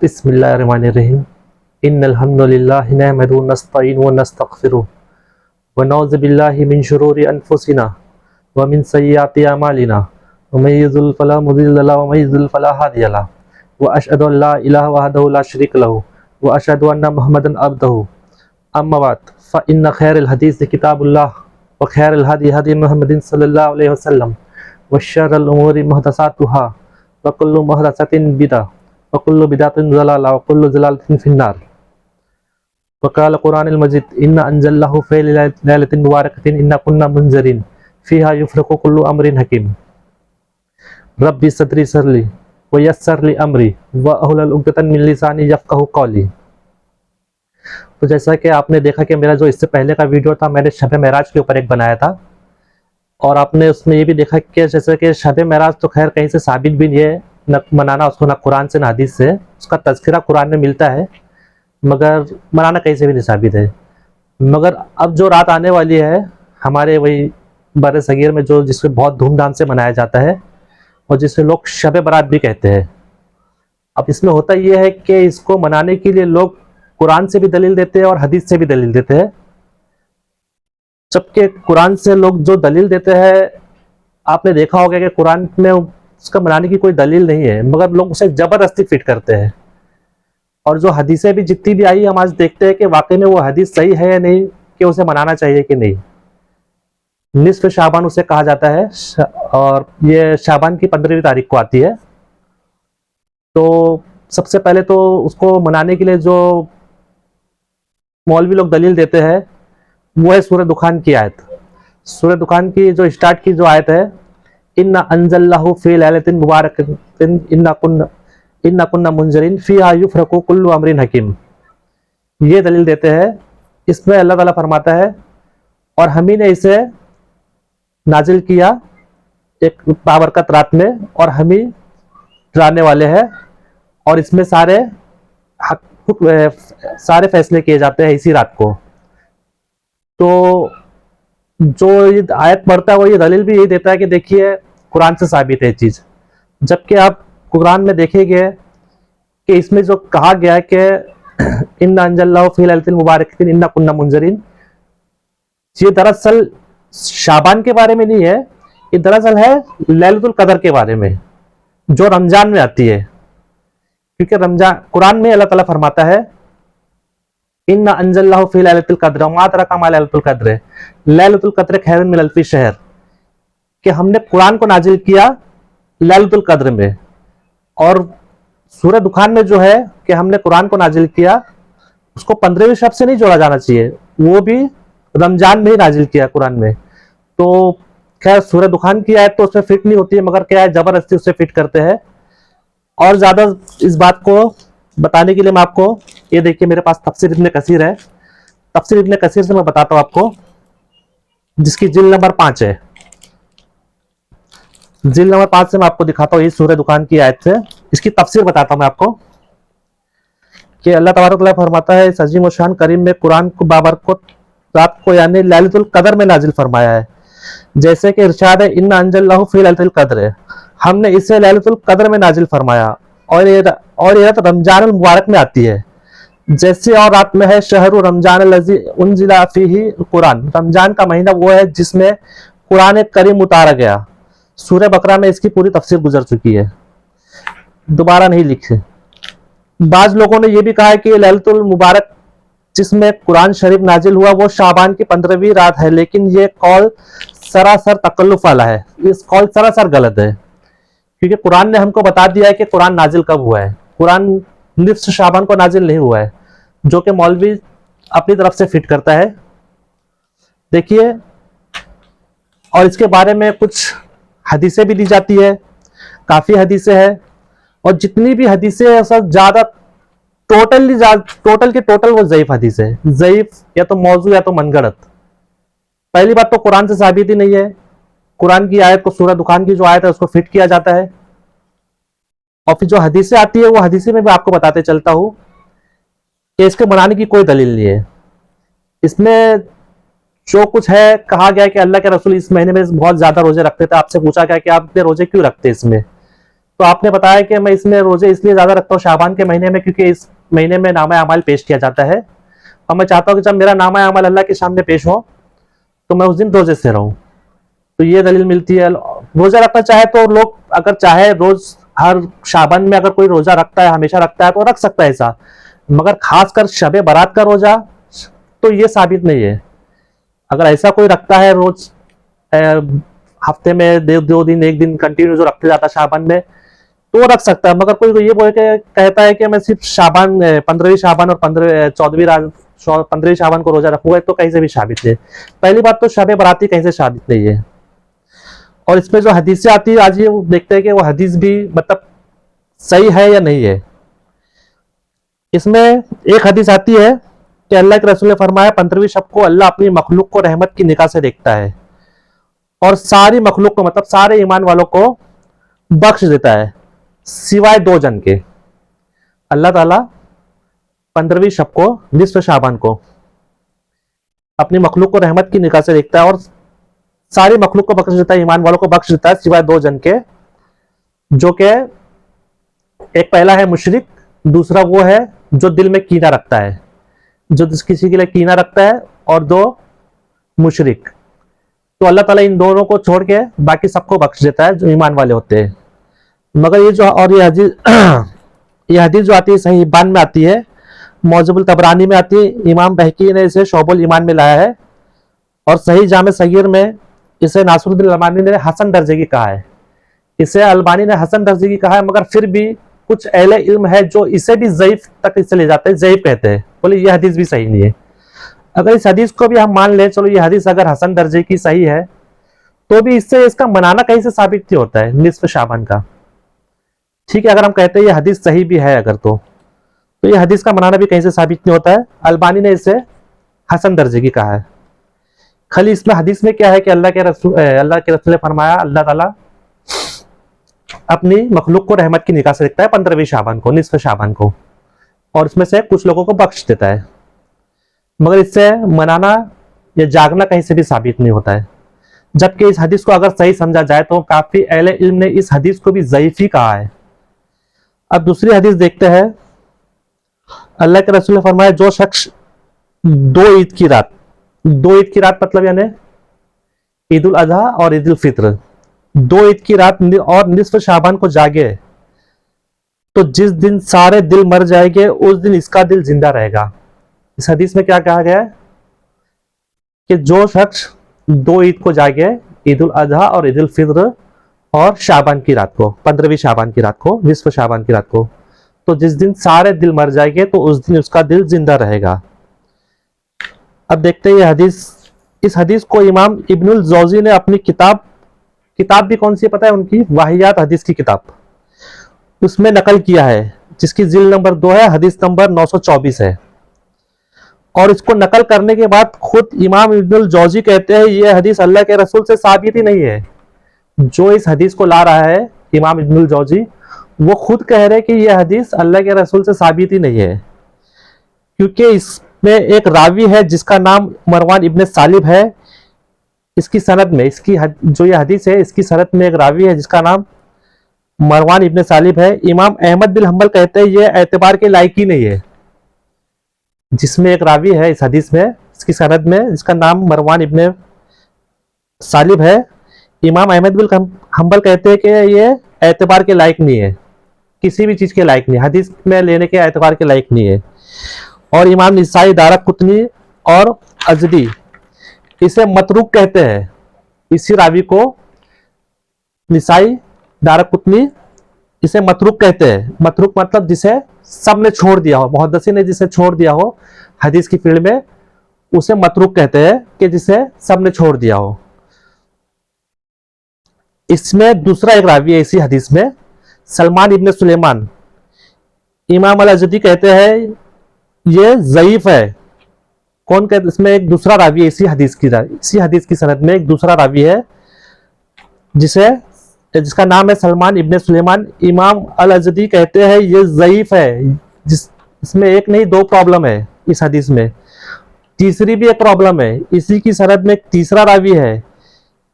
بسم اللہ الرحمن الرحیم ان الحمد للہ نحمدہ ونستعینہ ونستغفرہ ونعوذ باللہ من شرور انفسنا ومن سیئات اعمالنا ومن یضلل فلا مضل له ومن یضلل فلا هادی له واشهد ان لا الہ وحدہ لا شریک له واشهد ان محمدا عبدہ اما بعد فان خیر الحدیث کتاب اللہ وخیر الہدی ہدی محمد صلی اللہ علیہ وسلم وشر الامور محدثاتها وکل محدثۃ بدعہ وکل بدعۃ ضلالہ وکل ضلالۃ فی النار وقال قرآن المجید ان انزلناہ فی لیلۃ مبارکۃ انا کنا منذرین فیہا یفرق کل امر حکیم ربی صدری یسر لی ویسر لی امری واحلل عقدۃ من لسانی یفقہوا قولی۔ تو جیسا کہ آپ نے دیکھا کہ میرا جو اس سے پہلے کا ویڈیو تھا میں نے شب معراج کے اوپر ایک بنایا تھا، اور آپ نے اس میں یہ بھی دیکھا کہ جیسے کہ شب معراج تو خیر کہیں سے ثابت بھی نہیں ہے، نہ منانا اس کو نہ قرآن سے نہ حدیث سے، اس کا تذکرہ قرآن میں ملتا ہے مگر منانا کہیں سے بھی نہیں ثابت ہے۔ مگر اب جو رات آنے والی ہے ہمارے وہی بر صغیر میں جو جس کو بہت دھوم دھام سے منایا جاتا ہے اور جسے لوگ شب برات بھی کہتے ہیں، اب اس میں ہوتا یہ ہے کہ اس کو منانے کے لیے لوگ قرآن سے بھی دلیل دیتے ہیں اور حدیث سے بھی دلیل دیتے ہیں، جبکہ قرآن سے لوگ جو دلیل دیتے ہیں آپ نے دیکھا ہوگا کہ قرآن میں اس کا منانے کی کوئی دلیل نہیں ہے مگر لوگ اسے زبردستی فٹ کرتے ہیں، اور جو حدیثیں بھی جتنی بھی آئی ہم آج دیکھتے ہیں کہ واقعی میں وہ حدیث صحیح ہے یا نہیں، کہ اسے منانا چاہیے کہ نہیں۔ نصف شعبان اسے کہا جاتا ہے اور یہ شعبان کی 15ویں تاریخ کو آتی ہے، تو سب سے پہلے تو اس کو منانے کے لیے جو مولوی لوگ دلیل دیتے ہیں وہ ہے سورہ دخان کی آیت۔ سورہ دخان کی جو اسٹارٹ کی جو آیت ہے اِنَّا أَنزَلْنَاهُ فِي لَيْلَةٍ مُبَارَكَةٍ اِنَّا كُنَّا مُنذِرِينَ فِيهَا يُفْرَقُ كُلُّ أَمْرٍ حَكِيمٍ، یہ دلیل دیتے ہیں۔ اس میں اللہ تعالیٰ فرماتا ہے اور ہم ہی نے اسے نازل کیا ایک بابرکت رات میں اور ہم ہی ڈرانے والے ہیں، اور اس میں سارے فیصلے کیے جاتے ہیں اسی رات کو۔ تو جو یہ آیت پڑھتا ہے وہ یہ دلیل بھی یہی دیتا ہے کہ دیکھیے قرآن سے ثابت ہے چیز، جبکہ آپ قرآن میں دیکھیں گے کہ اس میں جو کہا گیا ہے کہ اِنَّا أَنزَلْنَاهُ فِي لَيْلَةٍ مُبَارَكَةٍ اِنَّا كُنَّا مُنذِرِينَ، یہ دراصل شعبان کے بارے میں نہیں ہے، یہ دراصل ہے لیلۃ القدر کے بارے میں جو رمضان میں آتی ہے، کیونکہ رمضان قرآن میں اللہ تعالیٰ فرماتا ہے اِنَّا أَنزَلْنَاهُ فِي لَيْلَةِ الْقَدْرِ وَمَا أَدْرَاكَ مَا لَيْلَةُ الْقَدْرِ لیلۃ القدر خیر من الف شہر، کہ ہم نے قرآن کو نازل کیا لیلۃ القدر میں، اور سورہ دخان میں جو ہے کہ ہم نے قرآن کو نازل کیا اس کو 15ویں شب سے نہیں جوڑا جانا چاہیے، وہ بھی رمضان میں ہی نازل کیا قرآن میں۔ تو خیر سورہ دخان کی آیت تو اس میں فٹ نہیں ہوتی ہے مگر کیا ہے زبردستی اسے فٹ کرتے ہیں، اور زیادہ اس بات کو بتانے کے لیے میں آپ کو یہ دیکھیے میرے پاس تفسیر ابن کثیر ہے، تفسیر ابن کثیر سے میں بتاتا ہوں آپ کو، جس کی جلد نمبر 5 ہے، جلد نمبر 5 سے میں آپ کو دکھاتا ہوں یہ سورہ دخان کی آیت سے اس کی تفسیر بتاتا ہوں میں آپ کو، کہ اللہ تبارک و تعالیٰ فرماتا ہے اس عظیم و شان کریم میں قرآن کو بابرکت رات کو یعنی لیلۃ القدر میں نازل فرمایا ہے، جیسے کہ ارشاد ہے اِنَّا أَنزَلْنَاهُ فِي لَيْلَةِ الْقَدْرِ، ہم نے اسے لیلۃ القدر میں نازل فرمایا، اور یہ رات رمضان المبارک میں آتی ہے، جیسے اور رات میں ہے شہر رمضان الذی انزل فیہ القرآن، رمضان کا مہینہ وہ ہے جس میں قرآن کریم اتارا گیا۔ سورہ بقرہ میں اس کی پوری تفسیر گزر چکی ہے، دوبارہ نہیں لکھے۔ بعض لوگوں نے یہ بھی کہا ہے کہ یہ لیلۃ المبارک جس میں قرآن شریف نازل ہوا وہ شعبان کی 15ویں رات ہے، لیکن یہ قول سراسر تکلف والا ہے، اس قول سراسر غلط ہے، کیونکہ قرآن نے ہم کو بتا دیا ہے کہ قرآن نازل کب ہوا ہے، قرآن نصف شعبان کو نازل نہیں ہوا ہے، جو کہ مولوی اپنی طرف سے فٹ کرتا ہے۔ دیکھیے، اور اس کے بارے میں کچھ حدیثیں بھی دی جاتی ہے، کافی حدیثیں ہیں، اور جتنی بھی حدیثیں ہیں سب زیادہ ٹوٹل کے ٹوٹل وہ ضعیف حدیث ہے، ضعیف یا تو موضوع یا تو من گڑت۔ پہلی بات تو قرآن سے ثابت ہی نہیں ہے، قرآن کی آیت کو سورہ دخان کی جو آیت ہے اس کو فٹ کیا جاتا ہے، اور پھر جو حدیثیں آتی ہے وہ حدیثیں میں بھی آپ کو بتاتے چلتا ہوں کہ اس کے منانے کی کوئی دلیل نہیں ہے۔ اس میں جو کچھ ہے کہا گیا کہ اللہ کے رسول اس مہینے میں بہت زیادہ روزے رکھتے تھے، آپ سے پوچھا گیا کہ آپ نے روزے کیوں رکھتے اس میں، تو آپ نے بتایا کہ میں اس میں روزے اس لیے زیادہ رکھتا ہوں شعبان کے مہینے میں کیونکہ اس مہینے میں نامہ اعمال پیش کیا جاتا ہے، اور میں چاہتا ہوں کہ جب میرا نامہ اعمال اللہ کے سامنے پیش ہو تو میں اس دن روزے سے رہوں. تو یہ دلیل ملتی ہے. روزہ رکھنا چاہے تو لوگ اگر چاہے روز ہر شعبان میں اگر کوئی روزہ رکھتا ہے ہمیشہ رکھتا ہے تو رکھ سکتا ہے ایسا، مگر خاص کر شب برات کا روزہ تو یہ ثابت نہیں ہے. اگر ایسا کوئی رکھتا ہے روز ہفتے میں 2 دن 1 دن کنٹینیو جو رکھتے جاتا ہے شعبان میں تو وہ رکھ سکتا ہے، مگر کوئی یہ بول کے کہتا ہے کہ میں صرف شعبان 15ویں شعبان اور 15ویں شعبان کو روزہ رکھوں گا تو کہیں سے بھی ثابت نہیں. پہلی بات تو شب براتی کہیں سے ثابت نہیں ہے. اور اس میں جو حدیثیں آتی ہے آج یہ دیکھتے ہیں کہ وہ حدیث بھی مطلب صحیح ہے یا نہیں ہے. اس میں ایک حدیث آتی ہے کہ اللہ کے رسول نے فرمایا 15ویں شب کو اللہ اپنی مخلوق کو رحمت کی نگاہ سے دیکھتا ہے اور ساری مخلوق کو مطلب سارے ایمان والوں کو بخش دیتا ہے سوائے 2 جن کے. اللہ تعالیٰ 15ویں شب کو نصف شعبان کو اپنی مخلوق کو رحمت کی نگاہ سے دیکھتا ہے اور ساری مخلوق کو بخش دیتا ہے، ایمان والوں کو بخش دیتا ہے سوائے 2 جن کے، جو کہ ایک پہلا ہے مشرک، دوسرا وہ ہے جو دل میں کینہ رکھتا ہے، جو کسی کے لیے کینہ رکھتا ہے، اور 2 مشرک. تو اللہ تعالیٰ ان دونوں کو چھوڑ کے باقی سب کو بخش دیتا ہے جو ایمان والے ہوتے ہیں. مگر یہ حدیث جو آتی ہے صحیح ابان میں آتی ہے، موجب الطبرانی میں آتی ہے، امام بہقی نے اسے شعب الایمان میں لایا ہے، اور صحیح جامع صغیر میں اسے ناصر الدین البانی نے حسن درجے کی کہا ہے. اسے البانی نے حسن درجے کی کہا ہے، مگر پھر بھی کچھ اہل علم ہے جو اسے بھی ضعیف تک اسے لے جاتے ہیں، ضعیف کہتے ہیں، بولے یہ حدیث بھی صحیح نہیں ہے. اگر اس حدیث کو بھی ہم مان لیں چلو یہ حدیث اگر حسن درجے کی صحیح ہے تو بھی اس سے اس کا منانا کہیں سے ثابت نہیں ہوتا ہے نصف شعبان کا. ٹھیک ہے، اگر ہم کہتے ہیں یہ حدیث صحیح بھی ہے اگر تو یہ حدیث کا منانا بھی کہیں سے ثابت نہیں ہوتا ہے. البانی نے اسے حسن درجے کی کہا ہے. خالی اس میں حدیث میں کیا ہے کہ اللہ کے رسول نے فرمایا اللہ تعالیٰ اپنی مخلوق کو رحمت کی نگاہ سے دیکھتا ہے 15ویں شعبان کو، نصف شعبان کو، اور اس میں سے کچھ لوگوں کو بخش دیتا ہے. مگر اس سے منانا یا جاگنا کہیں سے بھی ثابت نہیں ہوتا ہے. جبکہ اس حدیث کو اگر صحیح سمجھا جائے تو کافی اہل علم نے اس حدیث کو بھی ضعیف ہی کہا ہے. اب دوسری حدیث دیکھتے ہیں. اللہ کے رسول نے فرمایا جو شخص 2 عید کی رات مطلب یعنی عید الاضحیٰ اور عید الفطر، 2 عید کی رات اور نصف شعبان کو جاگے تو جس دن سارے دل مر جائیں گے اس دن اس کا دل زندہ رہے گا. اس حدیث میں کیا کہا گیا ہے کہ جو شخص 2 عید کو جاگے، عید الاضحیٰ اور عید الفطر اور شعبان کی رات کو، 15ویں شعبان کی رات کو، نصف شعبان کی رات کو، تو جس دن سارے دل مر جائیں گے تو اس دن اس کا دل زندہ رہے گا. اب دیکھتے ہیں یہ حدیث. اس حدیث کو امام ابن الجوزی نے اپنی کتاب بھی کون سی پتہ ہے ان کی؟ واہیات حدیث کی کتاب، اس میں نقل کیا ہے، جس کی ذیل نمبر 2 ہے، حدیث نمبر 924 ہے. اور اس کو نقل کرنے کے بعد خود امام ابن الجوزی کہتے ہیں یہ حدیث اللہ کے رسول سے ثابت ہی نہیں ہے. جو اس حدیث کو لا رہا ہے امام ابن الجوزی وہ خود کہہ رہے کہ یہ حدیث اللہ کے رسول سے ثابت ہی نہیں ہے، کیونکہ اس میں ایک راوی ہے جس کا نام مروان ابن سالب ہے. اس کی سند میں جو یہ حدیث ہے اس کی سند میں ایک راوی ہے جس کا نام مروان ابن سالب ہے. امام احمد بن حنبل کہتے ہیں یہ اعتبار کے لائق ہی نہیں ہے. جس میں ایک راوی ہے اس حدیث میں اس کی سند میں جس کا نام مروان ابن سالب ہے، امام احمد بن حنبل کہتے ہیں کہ یہ اعتبار کے لائق نہیں ہے، کسی بھی چیز کے لائق نہیں، حدیث میں لینے کے اعتبار کے لائق نہیں ہے. اور امام نسائی، دارقطنی اور ازدی اسے متروک کہتے ہیں. اسی راوی کو نسائی، دارقطنی اسے متروک کہتے ہیں. متروک مطلب جسے سب نے چھوڑ دیا ہو، محدثین نے جسے چھوڑ دیا ہو حدیث کی فیلڈ میں اسے متروک کہتے ہیں کہ جسے سب نے چھوڑ دیا ہو. اس میں دوسرا ایک راوی ہے اسی حدیث میں، سلمان ابن سلیمان. امام الازدی کہتے ہیں یہ ضعیف ہے. کون کہتے؟ اس میں ایک دوسرا راوی ہے اسی حدیث کی سند میں ایک دوسرا راوی ہے جس کا نام ہے سلمان ابن سلیمان. امام الازدی کہتے ہیں یہ ضعیف ہے. اس میں ایک نہیں 2 پرابلم ہے اس حدیث میں. تیسری بھی ایک پرابلم ہے، اسی کی سند میں ایک تیسرا راوی ہے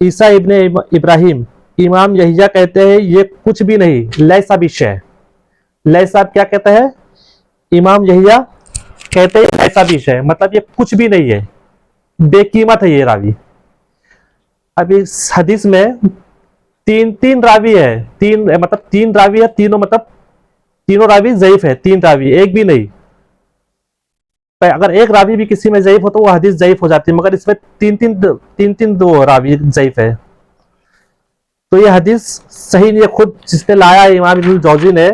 عیسیٰ ابن ابراہیم. امام یحییٰ کہتے ہیں یہ کچھ بھی نہیں، لیسا بشیء. لیسا کیا کہتا ہے؟ امام یحییٰ کہتے ہیں لیسا بشیء، مطلب یہ کچھ بھی نہیں ہے، بے قیمت ہے یہ راوی. اب اس حدیث میں تین راوی ہے، تین راوی ہے، تینوں راوی ضعیف ہے، تین راوی ایک بھی نہیں. اگر ایک راوی بھی کسی میں ضعیف ہو تو وہ حدیث ضعیف ہو جاتی ہے، مگر اس میں تین دو راوی ضعیف ہے، تو یہ حدیث صحیح نہیں ہے. خود جس نے لایا امام ابن الجوزی نے،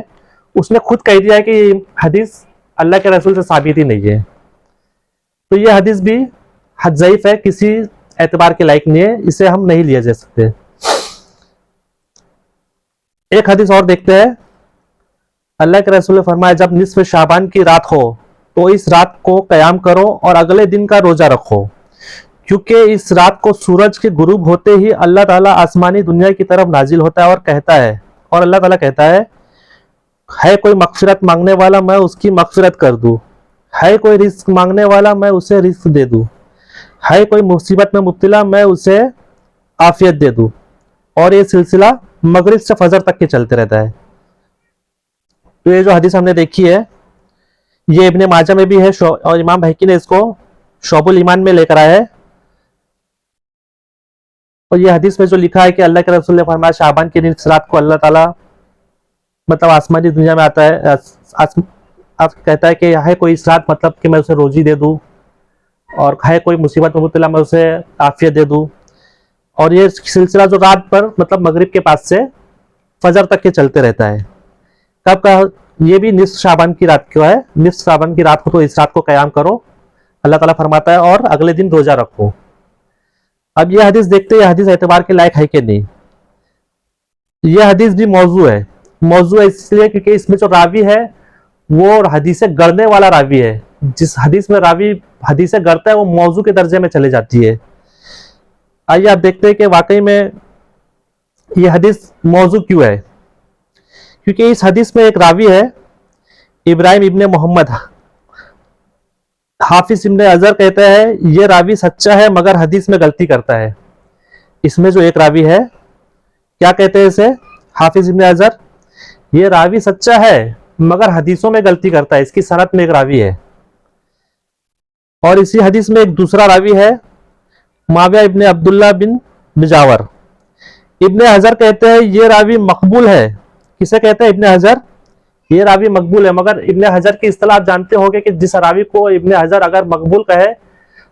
اس نے خود کہہ دیا ہے کہ یہ حدیث اللہ کے رسول سے ثابت ہی نہیں ہے. تو یہ حدیث بھی حد ضعیف ہے، کسی اعتبار کے لائق نہیں ہے، اسے ہم نہیں لیا جا سکتے. ایک حدیث اور دیکھتے ہیں. اللہ کے رسول نے فرمایا جب نصف شعبان کی رات ہو تو اس رات کو قیام کرو اور اگلے دن کا روزہ رکھو، کیونکہ اس رات کو سورج کے غروب ہوتے ہی اللہ تعالیٰ آسمانی دنیا کی طرف نازل ہوتا ہے اور اللہ تعالیٰ کہتا ہے کوئی مغفرت مانگنے والا میں اس کی مغفرت کر دوں، ہے کوئی رزق مانگنے والا میں اسے رزق دے دوں، ہے کوئی مصیبت میں مبتلا میں اسے عافیت دے دوں. اور یہ سلسلہ مغرب سے فجر تک کے چلتے رہتا ہے. تو یہ جو حدیث ہم نے دیکھی ہے یہ ابن ماجہ میں بھی ہے اور امام بہقی نے اس کو شعب الایمان میں لے کر آیا ہے. اور یہ حدیث میں جو لکھا ہے کہ اللہ کے رسول نے فرمایا شعبان کی نصف رات کو اللہ تعالیٰ مطلب آسمانی دنیا میں آتا ہے، کہتا ہے کہ ہے کوئی اس رات مطلب کہ میں اسے روزی دے دوں، اور ہے کوئی مصیبت میں مبتلا میں اسے عافیت دے دوں. اور یہ سلسلہ جو رات پر مطلب مغرب کے پاس سے فجر تک کے چلتے رہتا ہے. کب کا؟ یہ بھی نصف شعبان کی رات کو ہے. نصف شعبان کی رات کو تو اس رات کو قیام کرو، اللہ تعالیٰ فرماتا ہے، اور اگلے دن روزہ رکھو. اب یہ حدیث دیکھتے ہیں یہ حدیث اعتبار کے لائق ہے کہ نہیں. یہ حدیث بھی موضوع ہے. موضوع ہے اس لیے کیونکہ اس میں جو راوی ہے وہ حدیث گڑنے والا راوی ہے. جس حدیث میں راوی حدیث گڑتا ہے وہ موضوع کے درجے میں چلے جاتی ہے. آئیے آپ دیکھتے ہیں کہ واقعی میں یہ حدیث موضوع کیوں ہے. کیونکہ اس حدیث میں ایک راوی ہے ابراہیم ابن محمد. حافظ ابن اظہر کہتا ہے یہ راوی سچا ہے مگر حدیث میں غلطی کرتا ہے. اس میں جو ایک راوی ہے کیا کہتے ہیں اسے حافظ ابن اظہر؟ یہ راوی سچا ہے مگر حدیثوں میں غلطی کرتا ہے. اس کی سند میں ایک راوی ہے. اور اسی حدیث میں ایک دوسرا راوی ہے معاویہ ابن عبداللہ بن مجاور. ابن حجر کہتے ہیں یہ راوی مقبول ہے. کسے کہتے ہیں؟ ابن حجر. یہ راوی مقبول ہے، مگر ابن حجر کی اصطلاح آپ جانتے ہوں گے کہ جس راوی کو ابن حجر اگر مقبول کہے،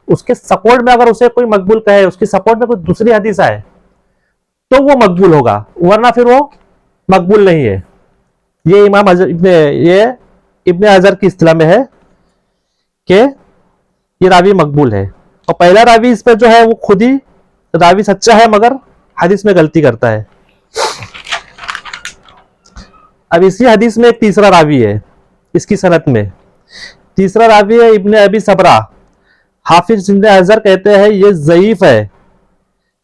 اس کے سپورٹ میں اگر اسے کوئی مقبول کہے، اس کی سپورٹ میں کوئی دوسری حدیث آئے تو وہ مقبول ہوگا، ورنہ پھر وہ مقبول نہیں ہے. یہ امام ابن حجر کی اصطلاح میں ہے کہ یہ راوی مقبول ہے. اور پہلا راوی اس پہ جو ہے وہ خود ہی راوی سچا ہے مگر حدیث میں غلطی کرتا ہے. اب اسی حدیث میں ایک تیسرا راوی ہے. اس کی سند میں تیسرا راوی ہے ابن ابی صبرہ. حافظ ابن حجر کہتے ہیں یہ ضعیف ہے.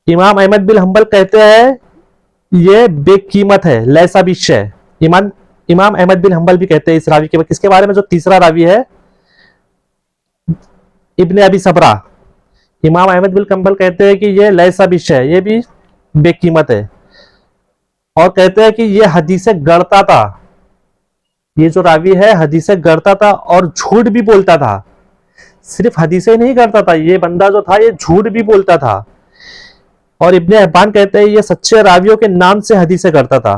امام احمد بن حنبل کہتے ہیں یہ بے قیمت ہے، لیسا بشیء. امام احمد بن حنبل بھی کہتے ہیں اس راوی کے کس کے بارے میں جو تیسرا راوی ہے ابن ابی صبرہ. امام احمد بن حنبل کہتے ہیں کہ یہ لیسا بشیء، یہ بھی بے قیمت ہے. اور کہتے ہیں کہ یہ حدیث گڑتا تھا. یہ جو راوی ہے حدیث گڑتا تھا اور جھوٹ بھی بولتا تھا. صرف حدیثیں نہیں گڑتا تھا، یہ بندہ جو تھا یہ جھوٹ بھی بولتا تھا. اور ابن حبان کہتے ہیں یہ سچے راویوں کے نام سے حدیثیں گڑتا تھا.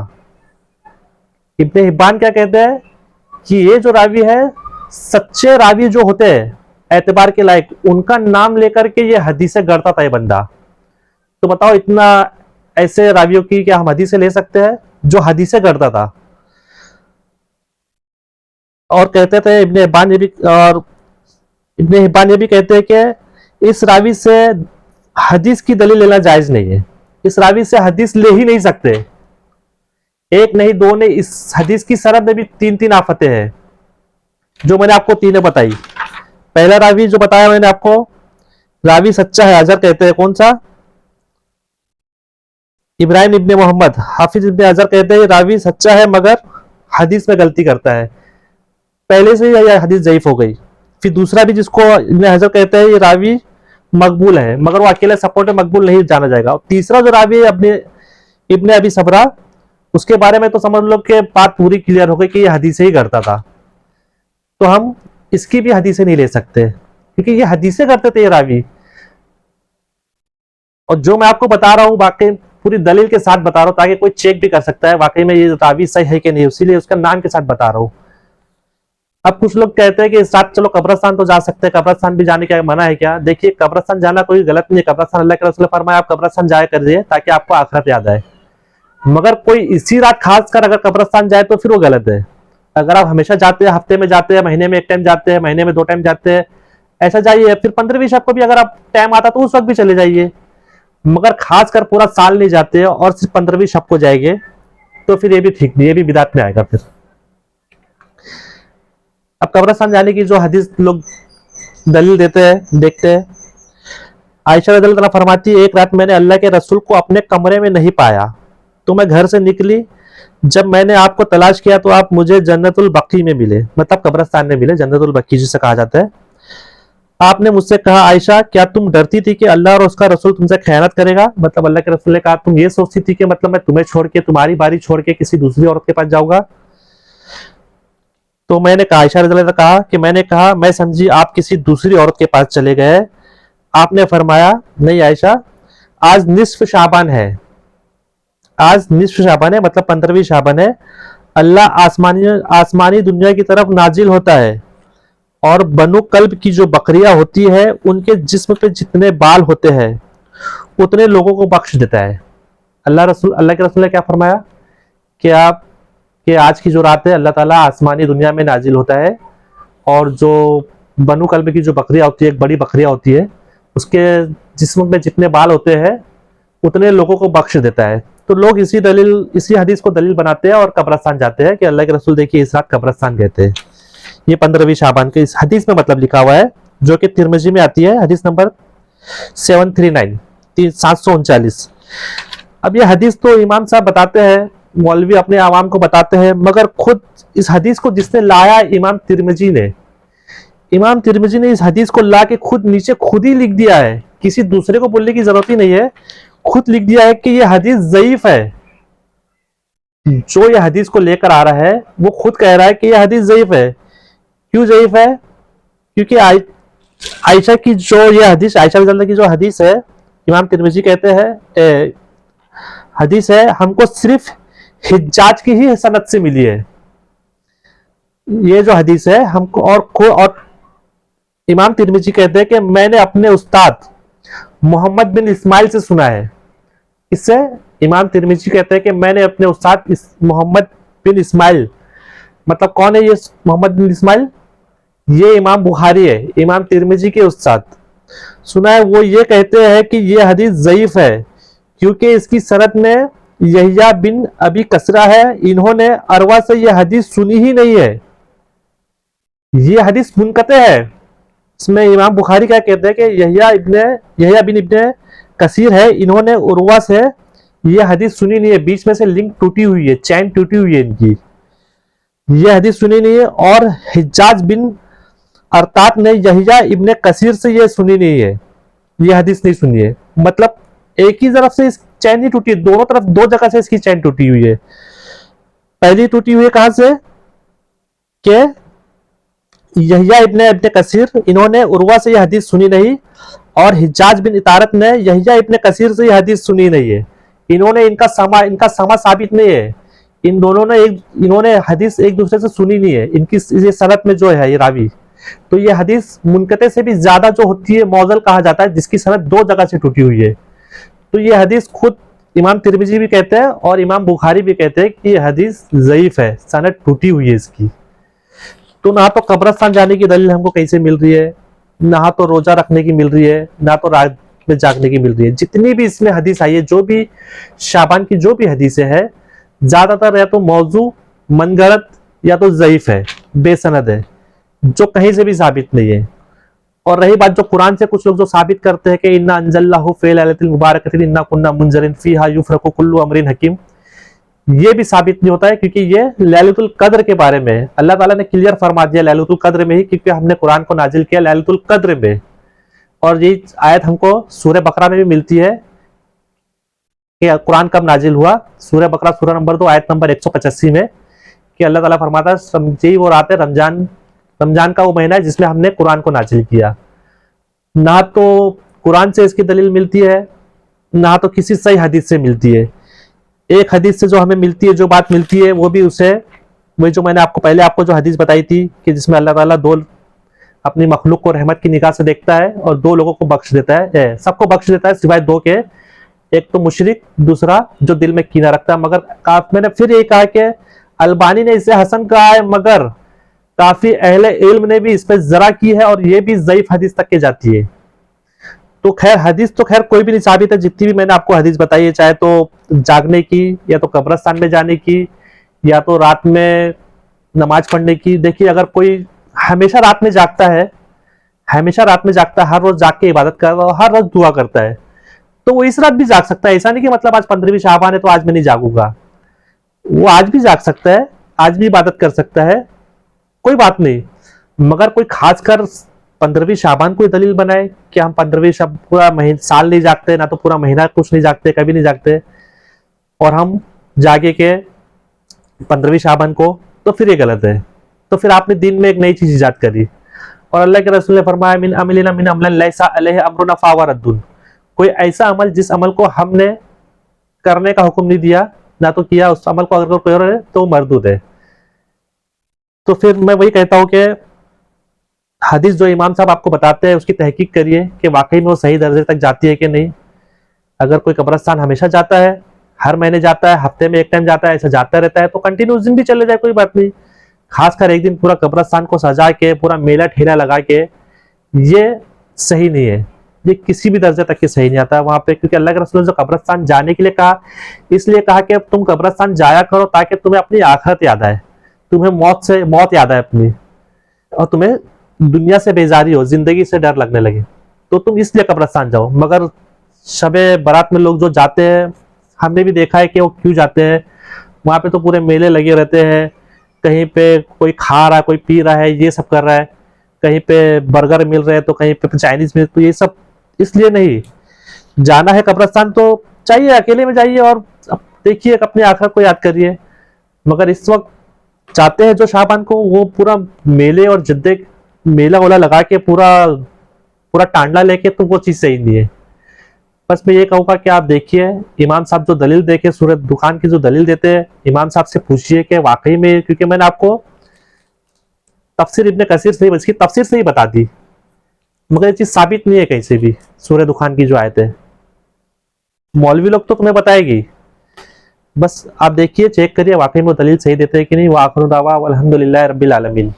ابن حبان کیا کہتے ہیں کہ یہ جو راوی ہے سچے راوی جو ہوتے ہیں اعتبار کے لائق، ان کا نام لے کر کے یہ حدیثیں گڑتا تھا یہ بندہ. تو بتاؤ اتنا ایسے راویوں کی کیا ہم حدیثیں لے سکتے ہیں جو حدیثیں گڑتا تھا. اور کہتے تھے ابن حبان یہ بھی کہتے ہیں کہ اس راوی سے حدیث کی دلیل لینا جائز نہیں ہے. اس راوی سے حدیث لے ہی نہیں سکتے. ایک نہیں دو نہیں، اس حدیث کی سند میں بھی تین آفتیں ہیں جو میں نے آپ کو تینیں بتائی. پہلا راوی جو بتایا میں نے آپ کو راوی سچا ہے، اظہر کہتے ہیں. کون سا؟ ابراہیم ابن محمد. حافظ ابن اظہر کہتے ہیں یہ راوی سچا ہے مگر حدیث میں غلطی کرتا ہے. پہلے سے یہ حدیث ضعیف ہو گئی. پھر دوسرا بھی جس کو ابن حجر کہتے ہیں یہ راوی مقبول ہے، مگر وہ اکیلے سپورٹ میں مقبول نہیں جانا جائے گا. اور تیسرا جو راوی ہے ابن ابی صبرہ، اس کے بارے میں تو سمجھ لو کہ بات پوری کلیئر ہو گئی کہ یہ حدیثیں ہی کرتا تھا، تو ہم اس کی بھی حدیثیں نہیں لے سکتے کیونکہ یہ حدیثیں کرتے تھے یہ راوی. اور جو میں آپ کو بتا رہا ہوں واقعی پوری دلیل کے ساتھ بتا رہا ہوں تاکہ کوئی چیک بھی کر سکتا ہے واقعی میں یہ راوی صحیح ہے کہ نہیں، اسی لیے اس کا نام کے ساتھ بتا رہا ہوں. اب کچھ لوگ کہتے ہیں کہ اس رات چلو قبرستان تو جا سکتے ہیں، قبرستان بھی جانے کا منع ہے کیا؟ دیکھیے قبرستان جانا کوئی غلط نہیں ہے، قبرستان اللہ کے رسول نے فرمایا آپ قبرستان جایا کریے تاکہ آپ کو آخرت یاد آئے، مگر کوئی اسی رات خاص کر اگر قبرستان جائے تو پھر وہ غلط ہے. اگر آپ ہمیشہ جاتے ہیں، ہفتے میں جاتے ہیں، مہینے میں ایک ٹائم جاتے ہیں، مہینے میں 2 ٹائم جاتے ہیں، ایسا جائیے. پھر 15ویں شب کو بھی اگر آپ ٹائم آتا تو اس وقت بھی چلے جائیے، مگر خاص کر پورا سال نہیں جاتے اور صرف 15ویں شب کو جائیں گے تو پھر یہ بھی ٹھیک نہیں، یہ بھی بدعت میں آئے گا. پھر اب قبرستان جانے کی جو حدیث لوگ دلیل دیتے ہیں دیکھتے ہیں. عائشہ رضی اللہ عنہا فرماتی ہے ایک رات میں نے اللہ کے رسول کو اپنے کمرے میں نہیں پایا تو میں گھر سے نکلی، جب میں نے آپ کو تلاش کیا تو آپ مجھے جنت البقیع میں ملے، مطلب قبرستان میں ملے، جنت البقیع جسے کہا جاتا ہے. آپ نے مجھ سے کہا عائشہ کیا تم ڈرتی تھی کہ اللہ اور اس کا رسول تم سے خیانت کرے گا؟ مطلب اللہ کے رسول نے کہا تم یہ سوچتی تھی کہ مطلب میں تمہیں چھوڑ کے تمہاری باری چھوڑ کے کسی دوسری عورت کے پاس جاؤں گا؟ تو میں نے کہا عائشہ رضی اللہ عنہا کہا کہ میں نے کہا میں سمجھی آپ کسی دوسری عورت کے پاس چلے گئے. آپ نے فرمایا نہیں عائشہ، آج نصف شعبان ہے، آج نصف شعبان ہے مطلب 15ویں شعبان ہے، اللہ آسمانی دنیا کی طرف نازل ہوتا ہے اور بنو کلب کی جو بکریاں ہوتی ہے ان کے جسم پہ جتنے بال ہوتے ہیں اتنے لوگوں کو بخش دیتا ہے. اللہ کے رسول نے کیا فرمایا کہ آج کی جو رات ہے اللہ تعالیٰ آسمانی دنیا میں نازل ہوتا ہے اور جو بنو کلب کی جو بکریاں ہوتی ہے، ایک بڑی بکریاں ہوتی ہے، اس کے جسم میں جتنے بال ہوتے ہیں اتنے لوگوں کو بخش دیتا ہے. تو لوگ اسی حدیث کو دلیل بناتے ہیں اور قبرستان جاتے ہیں کہ اللہ کے رسول دیکھیے اس رات قبرستان گئے تھے. یہ 15ویں شعبان کے اس حدیث میں مطلب لکھا ہوا ہے جو کہ ترمذی میں آتی ہے، حدیث نمبر 739. اب یہ حدیث تو امام صاحب بتاتے ہیں، مولوی اپنے عوام کو بتاتے ہیں، مگر خود اس حدیث کو جس نے لایا امام ترمذی نے اس حدیث کو لا کے خود نیچے خود ہی لکھ دیا ہے، کسی دوسرے کو بولنے کی ضرورت ہی نہیں ہے، خود لکھ دیا ہے کہ یہ حدیث ضعیف ہے. جو یہ حدیث کو لے کر آ رہا ہے وہ خود کہہ رہا ہے کہ یہ حدیث ضعیف ہے. کیوں ضعیف ہے؟ کیونکہ عائشہ کی جو یہ حدیث، عائشہ رضی اللہ کی جو حدیث ہے، امام ترمذی کہتے ہیں حدیث ہے ہم کو صرف حجاج کی ہی سند سے ملی ہے. یہ جو حدیث ہے ہم کو اور امام ترمذی کہتے ہیں کہ میں نے اپنے استاد محمد بن اسماعیل سے سنا ہے. اس سے امام ترمذی کہتے ہیں کہ میں نے اپنے استاد محمد بن اسماعیل، مطلب کون ہے یہ محمد بن اسماعیل؟ یہ امام بخاری ہے، امام ترمذی کے استاد، سنا ہے وہ یہ کہتے ہیں کہ یہ حدیث ضعیف ہے کیونکہ اس کی سند میں یحییٰ بن ابی کثرہ ہے، انہوں نے عروہ سے یہ حدیث سنی ہی نہیں ہے، یہ حدیث منقطع ہے. اس میں امام بخاری کیا کہتے ہیں کہ یحییٰ بن ابن کثیر ہے، انہوں نے عروہ سے یہ حدیث سنی نہیں ہے، بیچ میں سے لنک ٹوٹی ہوئی ہے، چین ٹوٹی ہوئی ہے ان کی، یہ حدیث سنی نہیں ہے. اور حجاج بن ارطاط نے یحییٰ ابن کثیر سے یہ سنی نہیں ہے، یہ حدیث نہیں سنی ہے. مطلب ایک ہی طرف سے اس چین نہیں ٹوٹی ہے، دونوں طرف دو جگہ سے اس کی چین ٹوٹی ہوئی ہے. پہلی ٹوٹی ہوئی ہے کہاں سے کہ یحییٰ ابن کثیر انہوں نے عروہ سے یہ حدیث سنی نہیں، اور حجاج بن اطارت نے یحییٰ ابن کثیر سے یہ حدیث سنی نہیں ہے. انہوں نے ان کا سما ثابت نہیں ہے، انہوں نے حدیث ایک دوسرے سے سنی نہیں ہے، ان کی یہ سند میں جو ہے یہ راوی. تو یہ حدیث منقطع سے بھی زیادہ جو ہوتی ہے معضل کہا جاتا ہے، جس کی سند دو جگہ سے ٹوٹی ہوئی ہے. تو یہ حدیث خود امام ترمذی بھی کہتے ہیں اور امام بخاری بھی کہتے ہیں کہ یہ حدیث ضعیف ہے، سند ٹوٹی ہوئی ہے اس کی. تو نہ تو قبرستان جانے کی دلیل ہم کو کہیں سے مل رہی ہے، نہ تو روزہ رکھنے کی مل رہی ہے، نہ تو رات میں جاگنے کی مل رہی ہے. جتنی بھی اس میں حدیث آئی ہے، جو بھی شعبان کی جو بھی حدیثیں ہیں، زیادہ تر یا تو موضوع، من گھڑت یا تو ضعیف ہے، بے سند ہے، جو کہیں سے بھی ثابت نہیں ہے. اور رہی بات جو قرآن سے کچھ لوگ جو ثابت کرتے ہیں کہ انا انزلناہ فی لیلۃ المبارکۃ انا کنا منذرین فیہا یفرق کل امر حکیم، یہ بھی ثابت نہیں ہوتا ہے کیونکہ یہ لیلۃ القدر کے بارے میں اللہ تعالیٰ نے کلیئر فرما دیا لیلۃ القدر میں ہی، کیونکہ ہم نے قرآن کو نازل کیا لیلۃ القدر میں. اور یہ آیت ہم کو سورہ بقرہ میں بھی ملتی ہے کہ قرآن کب نازل ہوا؟ سورہ بقرہ سورہ نمبر 2 آیت نمبر 185 میں، کہ اللہ تعالیٰ فرماتا ہے سمجھیے وہ رات ہے رمضان کا وہ مہینہ ہے جس میں ہم نے قرآن کو نازل کیا۔ نہ تو قرآن سے اس کی دلیل ملتی ہے، نہ تو کسی صحیح حدیث سے ملتی ہے۔ ایک حدیث سے جو ہمیں ملتی ہے، جو بات ملتی ہے، وہ بھی اسے وہی جو میں نے پہلے آپ کو جو حدیث بتائی تھی کہ جس میں اللہ تعالیٰ اپنی مخلوق کو رحمت کی نگاہ سے دیکھتا ہے اور 2 لوگوں کو بخش دیتا ہے، سب کو بخش دیتا ہے سوائے 2 کے، ایک تو مشرک، دوسرا جو دل میں کینہ رکھتا ہے۔ مگر میں نے پھر یہ کہا کہ البانی نے اسے حسن کہا ہے، مگر کافی اہل علم نے بھی اس پہ ذرا کی ہے، اور یہ بھی ضعیف حدیث تک کے جاتی ہے۔ تو خیر حدیث تو خیر کوئی بھی نہیں ثابت ہے، جتنی بھی میں نے آپ کو حدیث بتائی ہے، چاہے تو جاگنے کی، یا تو قبرستان میں جانے کی، یا تو رات میں نماز پڑھنے کی۔ دیکھیے اگر کوئی ہمیشہ رات میں جاگتا ہے، ہر روز جاگ کے عبادت کرتا ہے، ہر روز دعا کرتا ہے، تو وہ اس رات بھی جاگ سکتا ہے۔ ایسا نہیں کہ مطلب آج 15ویں شعبان ہے تو آج میں نہیں جاگوں گا، وہ آج بھی جاگ سکتا ہے، آج بھی عبادت کر سکتا ہے، کوئی بات نہیں۔ مگر کوئی خاص کر 15ویں شعبان کو دلیل بنائے کہ ہم 15ویں پورا سال نہیں جاگتے، نہ تو پورا مہینہ کچھ نہیں جاگتے، کبھی نہیں جاگتے، اور ہم جاگے کے 15ویں شعبان کو، تو پھر یہ غلط ہے۔ تو پھر آپ نے دین میں ایک نئی چیز ایجاد کری، اور اللہ کے رسول نے فرمایا من عملنا من عمل لیس علیہ امرنا فہو رد، کوئی ایسا عمل جس عمل کو ہم نے کرنے کا حکم نہیں دیا، نہ تو کیا، اس عمل کو اگر کوئی اور ہے تو مردود ہے۔ تو پھر میں وہی کہتا ہوں کہ حدیث جو امام صاحب آپ کو بتاتے ہیں اس کی تحقیق کریے کہ واقعی میں وہ صحیح درجے تک جاتی ہے کہ نہیں۔ اگر کوئی قبرستان ہمیشہ جاتا ہے، ہر مہینے جاتا ہے، ہفتے میں ایک ٹائم جاتا ہے، ایسا جاتا رہتا ہے، تو کنٹینیو اس دن بھی چلے جائے، کوئی بات نہیں۔ خاص کر ایک دن پورا قبرستان کو سجا کے، پورا میلہ ٹھیلا لگا کے، یہ صحیح نہیں ہے، یہ کسی بھی درجے تک کے صحیح نہیں آتا وہاں پہ، کیونکہ اللہ کے رسول نے جو قبرستان جانے کے لیے کہا، اس لیے کہا کہ تم قبرستان جایا کرو تاکہ تمہیں اپنی آخرت یاد آئے، تمہیں موت یاد آئے اپنی، اور تمہیں دنیا سے بیزاری ہو، زندگی سے ڈر لگنے لگے، تو تم اس لیے قبرستان جاؤ۔ مگر شب برات میں لوگ جو جاتے ہیں، ہم نے بھی دیکھا ہے کہ وہ کیوں جاتے ہیں، وہاں پہ تو پورے میلے لگے رہتے ہیں، کہیں پہ کوئی کھا رہا ہے، کوئی پی رہا ہے، یہ سب کر رہا ہے، کہیں پہ برگر مل رہے ہیں تو کہیں پہ چائنیز مل، تو یہ سب اس لیے نہیں جانا ہے قبرستان، تو چاہیے اکیلے میں جائیے اور دیکھیے اپنی آخرت کو یاد کریے۔ مگر اس وقت چاہتے ہیں جو شعبان کو، وہ پورا میلے اور جدے میلہ اولا لگا کے پورا ٹانڈا لے کے، تو وہ چیز صحیح نہیں ہے۔ بس میں یہ کہوں گا کہ آپ دیکھیے امام صاحب جو دلیل دے کے سورۃ دخان کی جو دلیل دیتے ہیں، امام صاحب سے پوچھئے کہ واقعی میں، کیونکہ میں نے آپ کو تفسیر ابن کثیر سے اس کی تفسیر سے ہی بتا دی، مگر یہ چیز ثابت نہیں ہے کہیں سے بھی۔ سورہ دخان کی جو آیت ہے، مولوی لوگ تو تمہیں بتائے گی، بس آپ دیکھیے چیک کریے واقعی میں دلیل صحیح دیتے ہیں کہ نہیں۔ وآخر دعوانا الحمدللہ رب العالمین۔